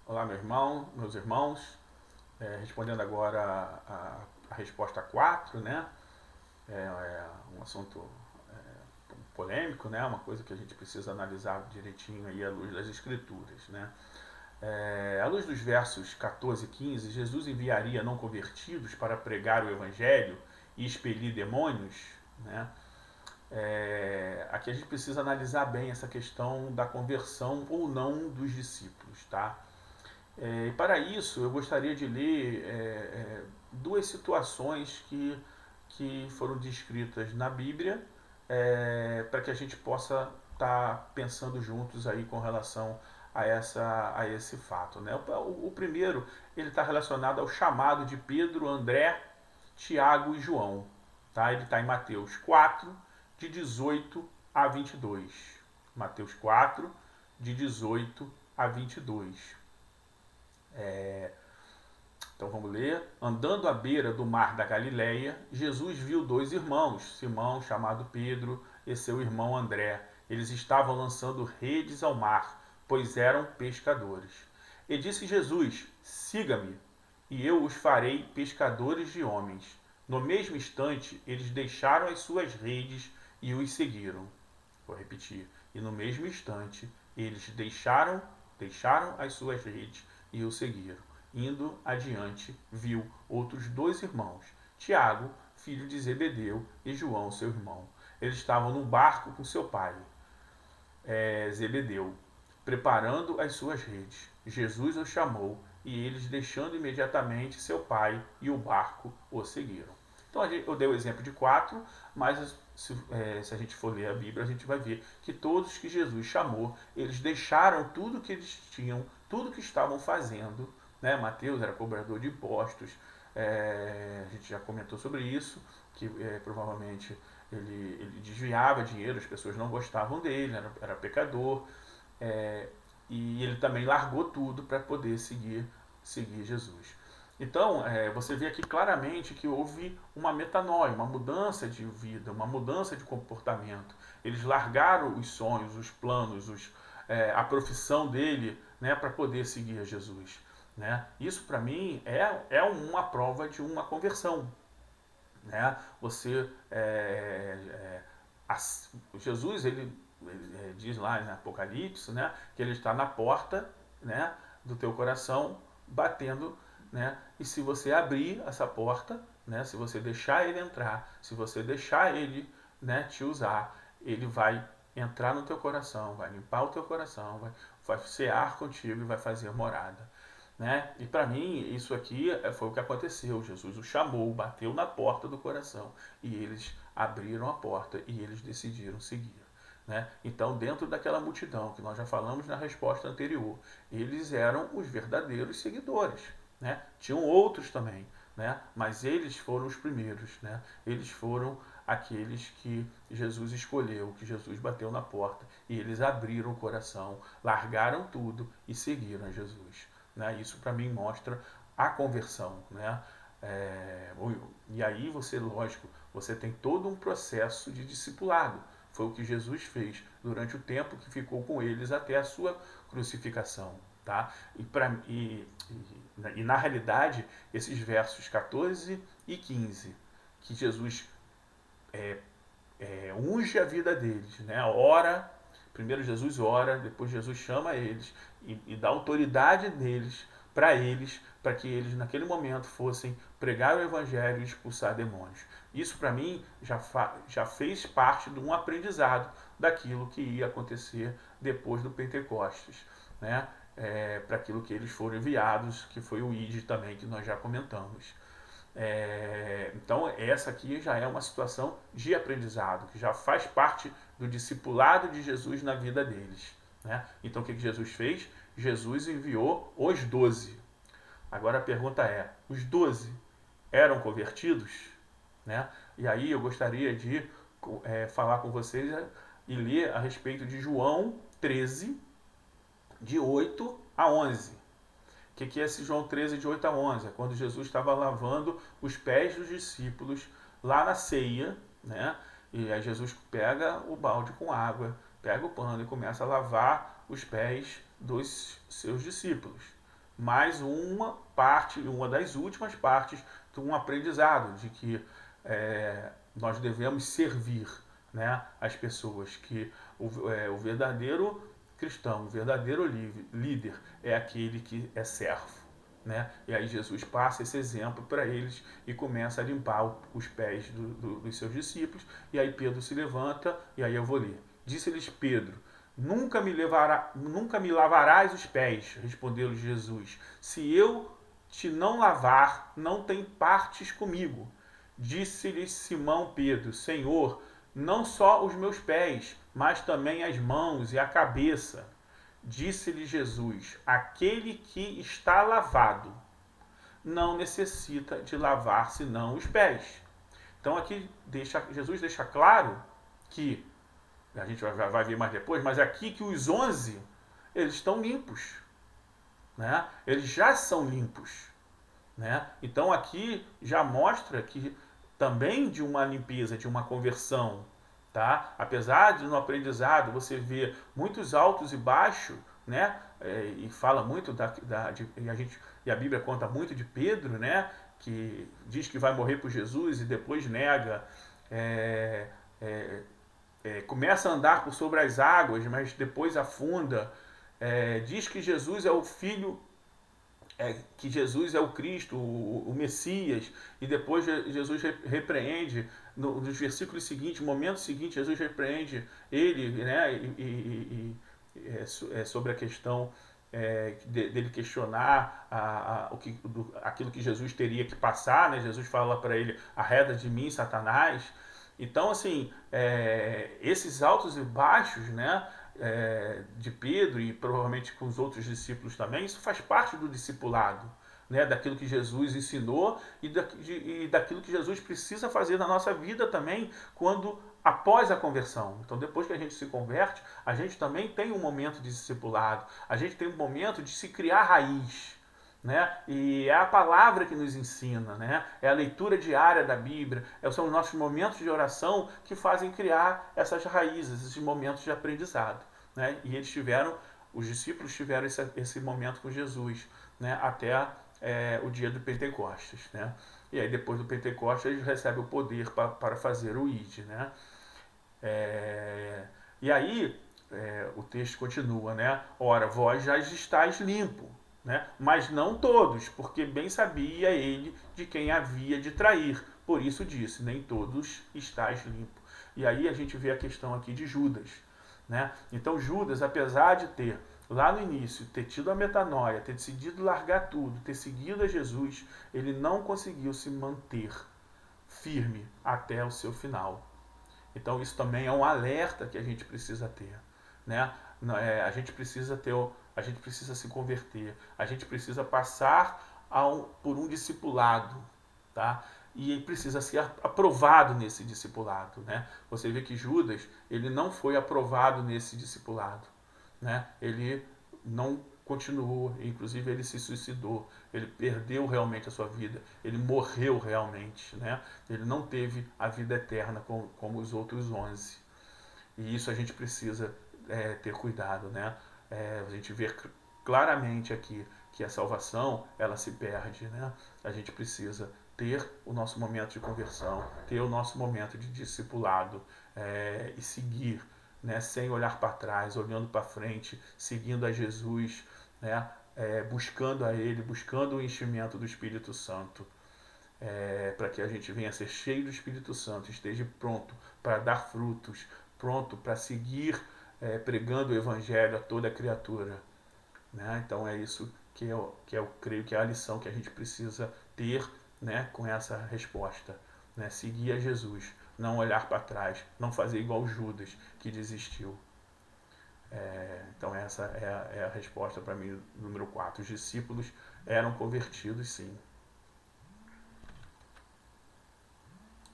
Olá, meus irmãos. Respondendo agora a resposta 4, né? Um assunto polêmico, né? Uma coisa que a gente precisa analisar direitinho aí à luz das escrituras, né? À luz dos versos 14 e 15, Jesus enviaria não convertidos para pregar o evangelho e expelir demônios, né? Aqui a gente precisa analisar bem essa questão da conversão ou não dos discípulos, tá? E para isso, eu gostaria de ler duas situações que foram descritas na Bíblia, para que a gente possa estar pensando juntos aí com relação a esse fato. Né? O primeiro, ele está relacionado ao chamado de Pedro, André, Tiago e João. Tá? Ele está em Mateus 4, de 18 a 22. Mateus 4, de 18 a 22. Então vamos ler. Andando à beira do mar da Galileia, Jesus viu dois irmãos, Simão, chamado Pedro, e seu irmão André. Eles estavam lançando redes ao mar, pois eram pescadores. E disse Jesus: Siga-me, e eu os farei pescadores de homens. No mesmo instante, eles deixaram as suas redes e os seguiram. Vou repetir. E no mesmo instante, eles deixaram as suas redes e o seguiram. Indo adiante, viu outros dois irmãos, Tiago, filho de Zebedeu, e João, seu irmão. Eles estavam num barco com seu pai, Zebedeu, preparando as suas redes. Jesus os chamou e eles, deixando imediatamente seu pai e o barco, o seguiram. Então eu dei o exemplo de quatro, mas se a gente for ler a Bíblia, a gente vai ver que todos que Jesus chamou, eles deixaram tudo que eles tinham, tudo que estavam fazendo. Né? Mateus era cobrador de impostos, a gente já comentou sobre isso, que provavelmente ele desviava dinheiro, as pessoas não gostavam dele, era pecador, é, e ele também largou tudo para poder seguir Jesus. Então, você vê aqui claramente que houve uma metanoia, uma mudança de vida, uma mudança de comportamento. Eles largaram os sonhos, os planos, a profissão dele, né, para poder seguir a Jesus. Né? Isso, para mim, é uma prova de uma conversão. Né? Você Jesus ele diz lá em Apocalipse, né, que ele está na porta, né, do teu coração batendo, né, e se você abrir essa porta, né, se você deixar ele entrar, se você deixar ele, né, te usar, ele vai entrar no teu coração, vai limpar o teu coração, vai cear contigo e vai fazer morada. Né? E para mim, isso aqui foi o que aconteceu. Jesus o chamou, bateu na porta do coração e eles abriram a porta e eles decidiram seguir. Né? Então, dentro daquela multidão que nós já falamos na resposta anterior, eles eram os verdadeiros seguidores. Né? Tinham outros também, né? Mas eles foram os primeiros. Né? Eles foram aqueles que Jesus escolheu, que Jesus bateu na porta e eles abriram o coração, largaram tudo e seguiram a Jesus. Né? Isso para mim mostra a conversão. Né? É, e aí você, lógico, você tem todo um processo de discipulado. Foi o que Jesus fez durante o tempo que ficou com eles até a sua crucificação. Tá? E na realidade, esses versos 14 e 15, que Jesus unge a vida deles, né? Ora, primeiro Jesus ora, depois Jesus chama eles e dá autoridade neles, para que eles naquele momento fossem pregar o evangelho e expulsar demônios. Isso para mim já fez parte de um aprendizado daquilo que ia acontecer depois do Pentecostes, né? Para aquilo que eles foram enviados, que foi o ID também, que nós já comentamos. Então, essa aqui já é uma situação de aprendizado, que já faz parte do discipulado de Jesus na vida deles. Né? Então, o que Jesus fez? Jesus enviou os 12. Agora a pergunta é: os 12 eram convertidos? Né? E aí eu gostaria de falar com vocês e ler a respeito de João 13, de 8 a 11. Que é esse João 13, de 8 a 11? É quando Jesus estava lavando os pés dos discípulos lá na ceia, né? E aí Jesus pega o balde com água, pega o pano e começa a lavar os pés dos seus discípulos. mais uma parte, uma das últimas partes de um aprendizado, de que nós devemos servir, né, as pessoas, que o verdadeiro cristão, o verdadeiro líder é aquele que é servo. Né? E aí Jesus passa esse exemplo para eles e começa a limpar os pés dos seus discípulos. E aí Pedro se levanta, e aí eu vou ler. Disse-lhes Pedro: nunca me lavarás os pés, respondeu-lhe Jesus. Se eu te não lavar, não tem partes comigo. Disse-lhe Simão Pedro: Senhor, não só os meus pés, mas também as mãos e a cabeça. Disse-lhe Jesus: aquele que está lavado não necessita de lavar senão os pés. Então aqui Jesus deixa claro que, a gente vai ver mais depois, mas aqui que os 11, eles estão limpos. Né? Eles já são limpos. Né? Então aqui já mostra que também de uma limpeza, de uma conversão, tá? Apesar de no aprendizado você ver muitos altos e baixos, né? E fala muito e a Bíblia conta muito de Pedro, né? Que diz que vai morrer por Jesus e depois nega, é, é, começa a andar por sobre as águas, mas depois afunda. Diz que Jesus é o Filho, que Jesus é o Cristo, o Messias, e depois Jesus repreende, nos versículos seguintes, no momento seguinte, Jesus repreende ele, né, sobre a questão dele questionar aquilo que Jesus teria que passar, né? Jesus fala para ele: arreda de mim, Satanás. Então, assim, esses altos e baixos, né, de Pedro e provavelmente com os outros discípulos também, isso faz parte do discipulado, né, daquilo que Jesus ensinou e daquilo que Jesus precisa fazer na nossa vida também quando após a conversão. Então, depois que a gente se converte, a gente também tem um momento de discipulado, a gente tem um momento de se criar raiz. Né? E é a palavra que nos ensina, né? É a leitura diária da Bíblia, são os nossos momentos de oração que fazem criar essas raízes, esses momentos de aprendizado. Né? E os discípulos tiveram esse momento com Jesus, né? Até o dia do Pentecostes. Né? E aí depois do Pentecostes eles recebem o poder para fazer o ID. Né? E aí o texto continua, né? Ora, vós já estáis limpo, né? Mas não todos, porque bem sabia ele de quem havia de trair. Por isso disse, nem todos estáis limpo. E aí a gente vê a questão aqui de Judas. Né? Então Judas, apesar de ter, lá no início, ter tido a metanoia, ter decidido largar tudo, ter seguido a Jesus, ele não conseguiu se manter firme até o seu final. Então isso também é um alerta que a gente precisa ter. Né? A gente precisa a gente precisa se converter, a gente precisa passar por um discipulado, tá? E precisa ser aprovado nesse discipulado, né? Você vê que Judas, ele não foi aprovado nesse discipulado, né? Ele não continuou, inclusive ele se suicidou, ele perdeu realmente a sua vida, ele morreu realmente, né? Ele não teve a vida eterna como os outros 11. E isso a gente precisa ter cuidado, né? A gente vê claramente aqui que a salvação, ela se perde, né? A gente precisa ter o nosso momento de conversão, ter o nosso momento de discipulado e seguir, né? Sem olhar para trás, olhando para frente, seguindo a Jesus, né? Buscando a Ele, buscando o enchimento do Espírito Santo, para que a gente venha a ser cheio do Espírito Santo, esteja pronto para dar frutos, pronto para seguir pregando o Evangelho a toda criatura. Né? Então é isso que eu creio que é a lição que a gente precisa ter, né, com essa resposta. Né? Seguir a Jesus, não olhar para trás, não fazer igual Judas, que desistiu. Então essa é a resposta para mim, número 4. Os discípulos eram convertidos, sim.